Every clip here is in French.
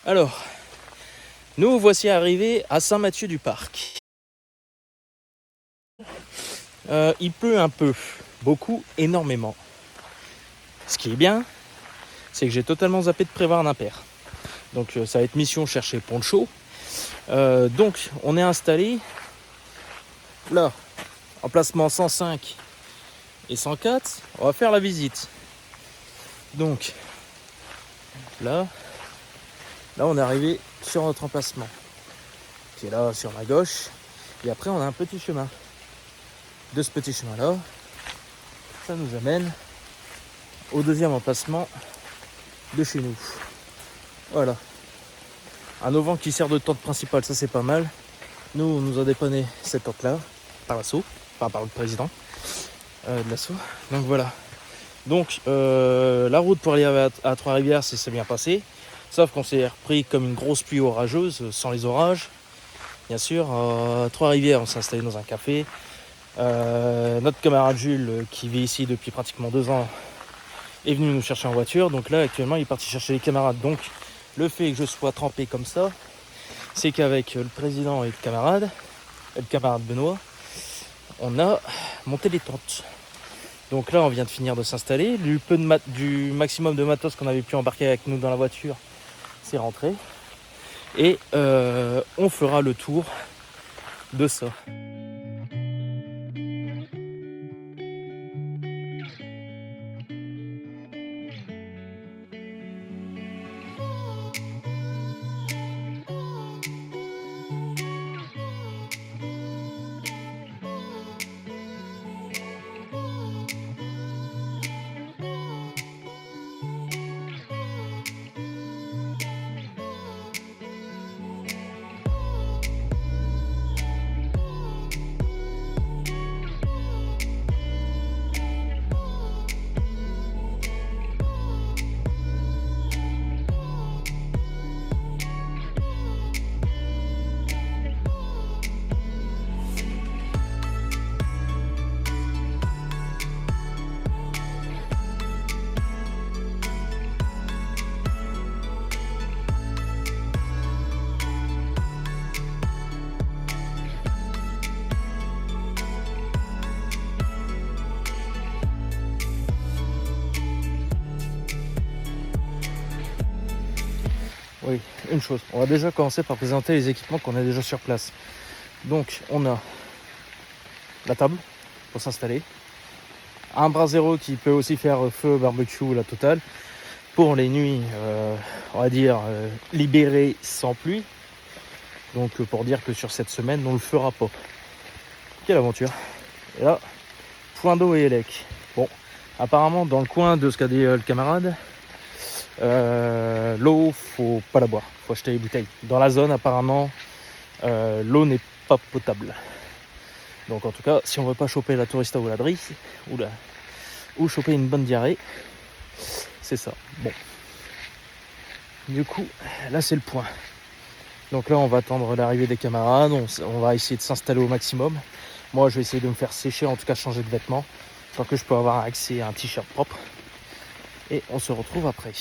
Alors, nous voici arrivés à Saint-Mathieu-du-Parc. Il pleut un peu, beaucoup, énormément. Ce qui est bien, c'est que j'ai totalement zappé de prévoir un impair. Donc ça va être mission chercher poncho. Donc on est installé là, emplacement 105 et 104. On va faire la visite. Donc là on est arrivé sur notre emplacement, qui est là sur ma gauche. Et après on a un petit chemin. De ce petit chemin là, ça nous amène au deuxième emplacement de chez nous. Voilà. Un auvent qui sert de tente principale, ça c'est pas mal. Nous, on nous a dépanné cette tente là par l'assaut, enfin par le président de l'assaut. Donc voilà. Donc la route pour aller à Trois-Rivières, c'est bien passé. Sauf qu'on s'est repris comme une grosse pluie orageuse, sans les orages. Bien sûr, à Trois-Rivières, on s'est installé dans un café. Notre camarade Jules, qui vit ici depuis pratiquement 2 ans, est venu nous chercher en voiture. Donc là, actuellement, il est parti chercher les camarades. Donc le fait que je sois trempé comme ça, c'est qu'avec le président et le camarade Benoît, on a monté les tentes. Donc là, on vient de finir de s'installer. Du maximum de matos qu'on avait pu embarquer avec nous dans la voiture, c'est rentré. Et on fera le tour de ça. Oui, une chose. On va déjà commencer par présenter les équipements qu'on a déjà sur place. Donc, on a la table pour s'installer, un brasero qui peut aussi faire feu, barbecue, la totale, pour les nuits, on va dire, libérées sans pluie. Donc, pour dire que sur cette semaine, on ne le fera pas. Quelle aventure. Et là, point d'eau et élec. Bon, apparemment, dans le coin de ce qu'a dit le camarade, l'eau, faut pas la boire, faut acheter les bouteilles. Dans la zone, apparemment, l'eau n'est pas potable. Donc en tout cas, si on veut pas choper la tourista ou la drisse, ou choper une bonne diarrhée, c'est ça. Bon. Du coup, là c'est le point. Donc là, on va attendre l'arrivée des camarades, on va essayer de s'installer au maximum. Moi, je vais essayer de me faire sécher, en tout cas changer de vêtements, tant que je peux avoir accès à un t-shirt propre. Et on se retrouve après.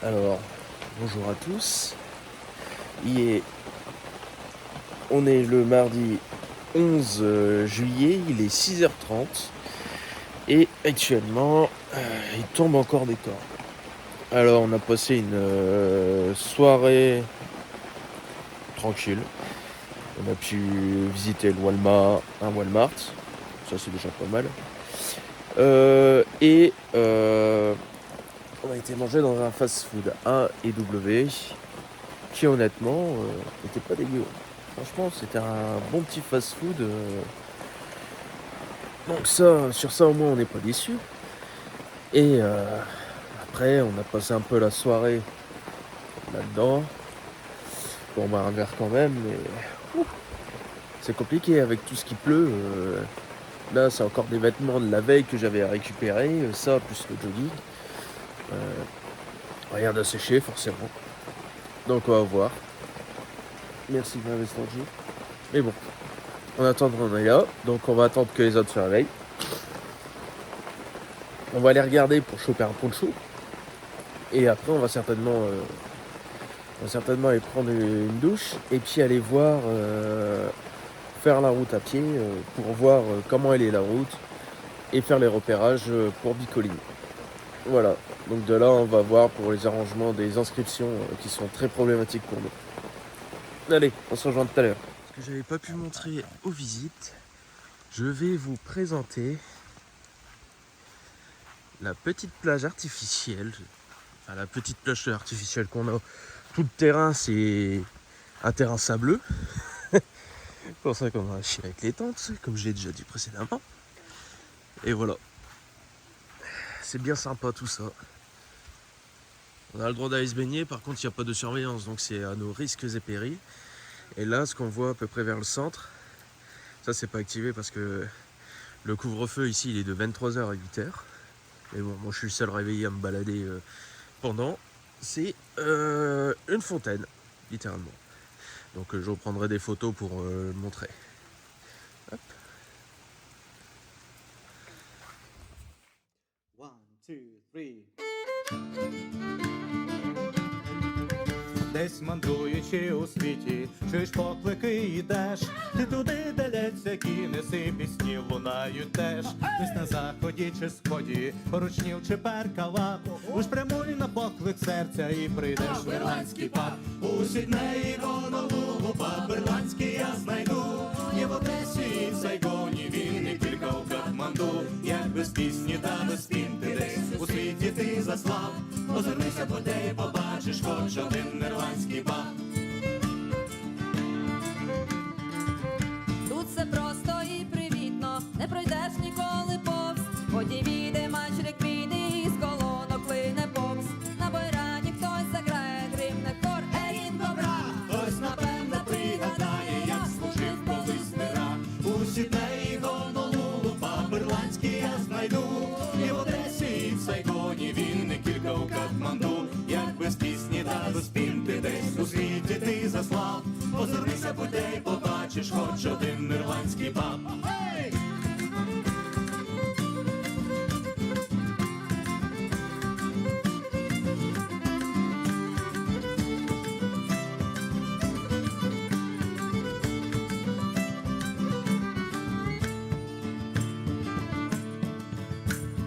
Alors, bonjour à tous. On est le mardi 11 juillet, il est 6h30 et actuellement il tombe encore des corps. Alors on a passé une soirée tranquille. On a pu visiter le Walmart, un Walmart, ça c'est déjà pas mal. On a été manger dans un fast-food A et W qui honnêtement n'était pas dégueu. Franchement c'était un bon petit fast-food. Donc ça, sur ça au moins on n'est pas déçu. Et après on a passé un peu la soirée là-dedans. Bon bah un verre quand même, mais c'est compliqué avec tout ce qui pleut. Là c'est encore des vêtements de la veille que j'avais récupérés, ça plus le jogging. Rien à sécher forcément. Donc on va voir. Merci ma vestangie. Mais bon, en attendant on est là, donc on va attendre que les autres se réveillent. On va aller regarder pour choper un poncho. Et après on va certainement aller prendre une douche et puis aller voir faire la route à pied pour voir comment elle est la route et faire les repérages pour Bicoline. Voilà, donc de là on va voir pour les arrangements des inscriptions qui sont très problématiques pour nous. Allez, on se rejoint tout à l'heure. Ce que j'avais pas pu montrer aux visites, je vais vous présenter la petite plage artificielle. Enfin, la petite plage artificielle qu'on a. Tout le terrain c'est un terrain sableux. C'est pour ça qu'on a chié avec les tentes, comme je l'ai déjà dit précédemment. Et voilà. C'est bien sympa tout ça. On a le droit d'aller se baigner, par contre il n'y a pas de surveillance, donc c'est à nos risques et périls. Et là, ce qu'on voit à peu près vers le centre, ça c'est pas activé parce que le couvre-feu ici il est de 23h à 8h. Mais bon, moi je suis le seul réveillé à me balader pendant. C'est une fontaine, littéralement. Donc je reprendrai des photos pour le montrer. Hop. 1, 2, 3. Десь мандруючи у світі, чуєш поклики йдеш, ти туди, де лється кінеси, пісні лунають теж. Десь на заході чи сході, поручнів чи перкала, уж прямуй на поклик серця і прийдеш в ірландський паб. У Сіднеї, Гонолулу, паб ірландський я знайду. Є в Одесі і в Сайгоні, він і кілька у Катманду. Як без пісні та без пін ти десь у світі ти заслав. Озирнися по де і побачиш хоч один ірландський паб. Тут все просто і привітно, не пройдеш ніколи повз. Воді віде, матч піде і з колонок клине повз. На байрані хтось заграє, гримне хор, Ерін добра. Хтось напевно пригадає, як служив колись мира. У Сіднеї, Гонолулу, паб ірландський я знайду. І в Одесі, і в Сайгоні, він і кілька у Катманду. Як без пісні та без пін ти десь у світі ти заслав. Озирнися будь-де й побачиш хоч один ірландський паб. Hey!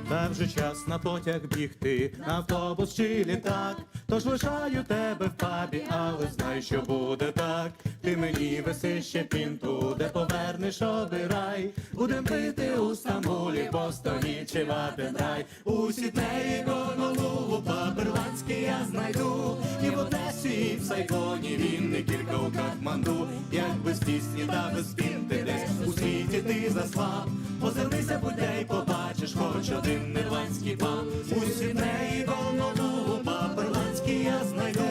Та вже час на потяг бігти, на автобус чи літак. Тож лишаю тебе в пабі, але знай, що буде так. Ти мені веси ще пінту, де повернеш, обирай. Будем пити у Стамбулі, Бостоні чи Ватенрай. У Сіднеї, Гонолулу, паб ірландський я знайду. І в Одесі, і в Сайгоні, він і кілька у Катманду. Як без пісні та без пін ти десь у світі ти заслав. Озирнися будь-де й побачиш хоч один ірландський паб. У Сіднеї, Гонолулу, паб ірландський я знайду.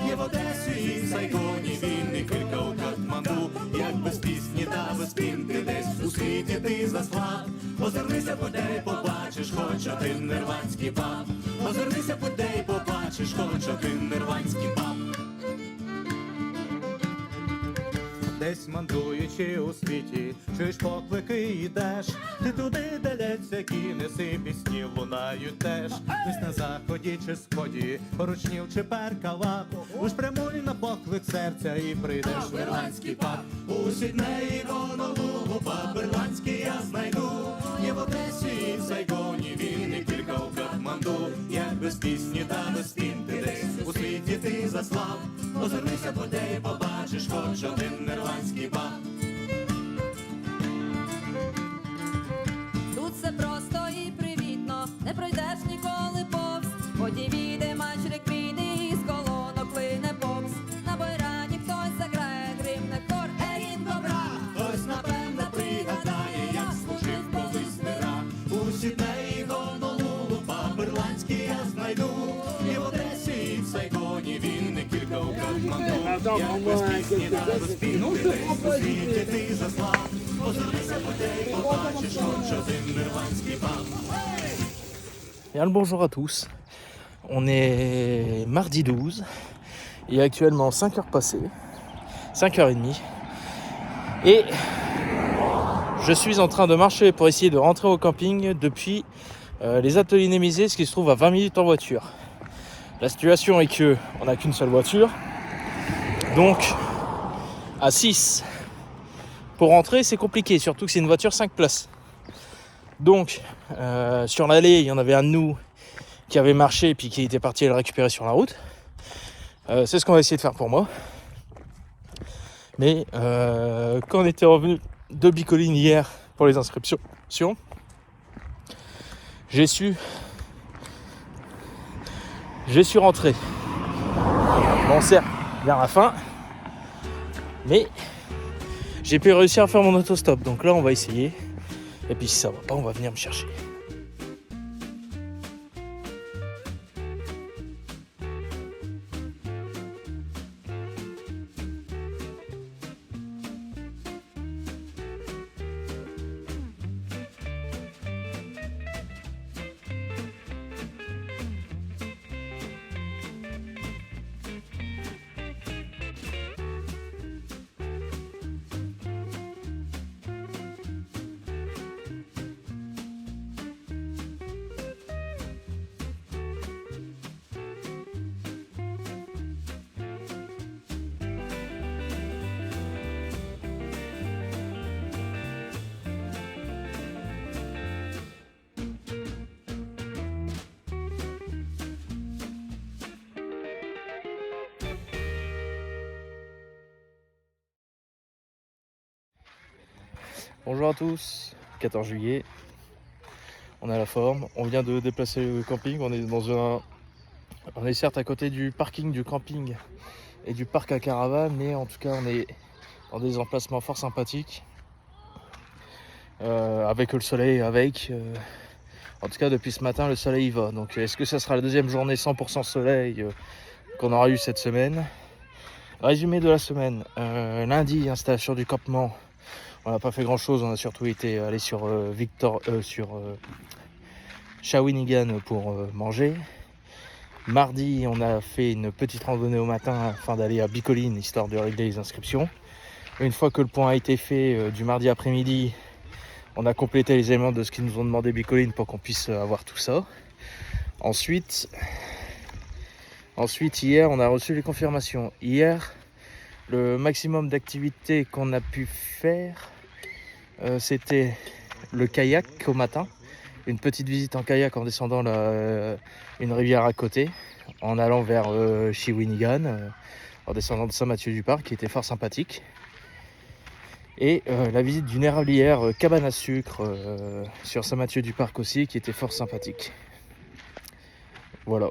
Є в Одесі і в Сайгоні, він і кілька у Катманду. Як без пісні та без пін ти десь у світі ти заслав. Озирнися будь-де й побачиш хоч один ірландський паб. Озирнися будь-де й побачиш хоч один ірландський паб. Десь мандруючи у світі, чуєш поклики йдеш, ти туди, де лється кінеси, пісні лунають теж. Десь на заході чи сході, поручнів чи перкала, уж прямуй на поклик серця і прийдеш в ірландський паб. У Сіднеї, Гонолулу, паб ірландський я знайду. Є в Одесі, і в Сайгоні, він і кілька у Катманду. Катманду, як без пісні та без пін ти десь у світі ти заслав. Озирнися по те і побачиш хоч один ірландський паб. Тут все просто і привітно, не пройдеш ніколи повз. Воді віде матч квіти, і з колонок лине попс. На бойрані хтось заграє гримне хор Ерінго Бра. Хтось напевне пригадає, як служив колись мира. У Сіднеї, Гонолулу, паб ірландський я знайду. І в Одесі, і в Сайгоні, він не кілька у Катманду. Як без пісні та без пін ти десь у світі ти заслав. Озирнися по те і побачиш хоч один ірландський паб. Bien le bonjour à tous. On est mardi 12. Il est actuellement 5h passées. 5h30. Et je suis en train de marcher pour essayer de rentrer au camping depuis les ateliers Némisé, ce qui se trouve à 20 minutes en voiture. La situation est que on n'a qu'une seule voiture. Donc à 6 pour rentrer c'est compliqué, surtout que c'est une voiture 5 places. Donc sur l'allée il y en avait un de nous qui avait marché et puis qui était parti le récupérer sur la route. C'est ce qu'on va essayer de faire pour moi. Mais quand on était revenu de Bicoline hier pour les inscriptions, j'ai su rentrer. Bon certes, vers la fin, mais j'ai pu réussir à faire mon autostop. Donc là on va essayer. Et puis si ça va pas, on va venir me chercher. Bonjour à tous, 14 juillet, on a la forme, on vient de déplacer le camping, on est certes à côté du parking du camping et du parc à caravane, mais en tout cas on est dans des emplacements fort sympathiques, avec le soleil, en tout cas depuis ce matin le soleil y va, donc est-ce que ça sera la deuxième journée 100% soleil qu'on aura eu cette semaine? Résumé de la semaine, lundi installation du campement. On n'a pas fait grand chose, on a surtout été allé sur Shawinigan pour manger. Mardi, on a fait une petite randonnée au matin afin d'aller à Bicoline, histoire de régler les inscriptions. Une fois que le point a été fait du mardi après-midi, on a complété les éléments de ce qu'ils nous ont demandé Bicoline pour qu'on puisse avoir tout ça. Ensuite, hier, on a reçu les confirmations. Hier, le maximum d'activités qu'on a pu faire, c'était le kayak au matin, une petite visite en kayak en descendant une rivière à côté, en allant vers Shawinigan, en descendant de Saint-Mathieu-du-Parc, qui était fort sympathique. Et la visite d'une érablière cabane à sucre sur Saint-Mathieu-du-Parc aussi, qui était fort sympathique. Voilà.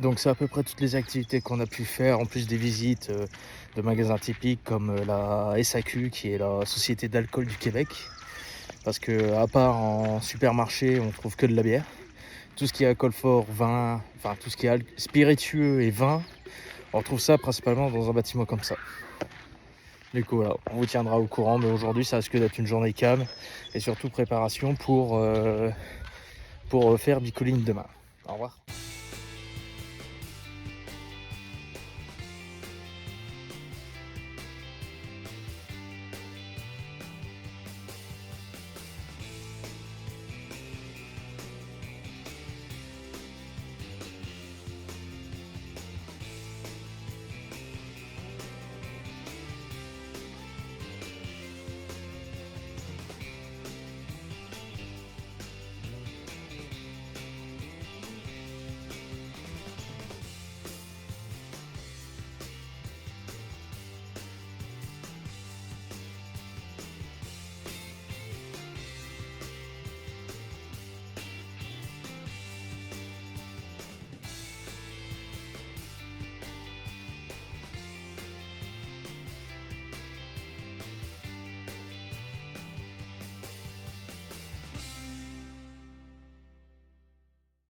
Donc c'est à peu près toutes les activités qu'on a pu faire, en plus des visites de magasins typiques comme la SAQ, qui est la Société d'alcool du Québec. Parce que à part en supermarché, on trouve que de la bière. Tout ce qui est alcool fort, vin, enfin tout ce qui est spiritueux et vin, on trouve ça principalement dans un bâtiment comme ça. Du coup voilà, on vous tiendra au courant, mais aujourd'hui ça risque d'être une journée calme et surtout préparation pour faire Bicoline demain. Au revoir.